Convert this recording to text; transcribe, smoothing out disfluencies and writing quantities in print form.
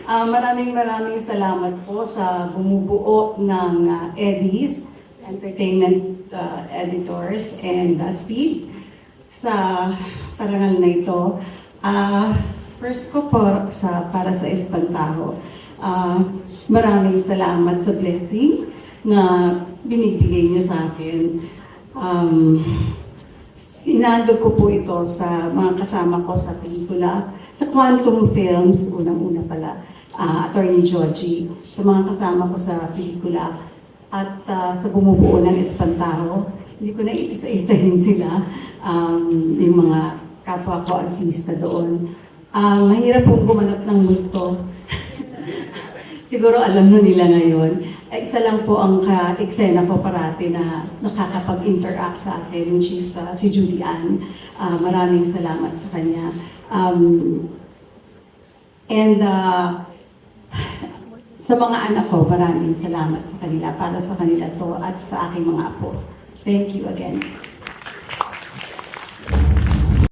Maraming salamat po sa bumubuo ng Eddies, Entertainment Editors and Speed sa parangal na ito. First ko po para sa Espantaho, maraming salamat sa blessing na binibigay niyo sa akin. Inandog ko po ito sa mga kasama ko sa pelikula, sa Quantum Films, unang-una pala, Attorney Georgie, sa mga kasama ko sa pelikula, at sa bumubuo ng Espantaho. Hindi ko na isa-isahin sila, yung mga kapwa ko artista doon. Mahirap pong gumanap ng multo. Siguro alam na nila ngayon. Isa lang po ang ka-eksena po parati na nakakapag-interact sa akin, which is si Julian. Maraming salamat sa kanya. Sa mga anak ko, maraming salamat sa kanila, para sa kanila to at sa aking mga apo. Thank you again.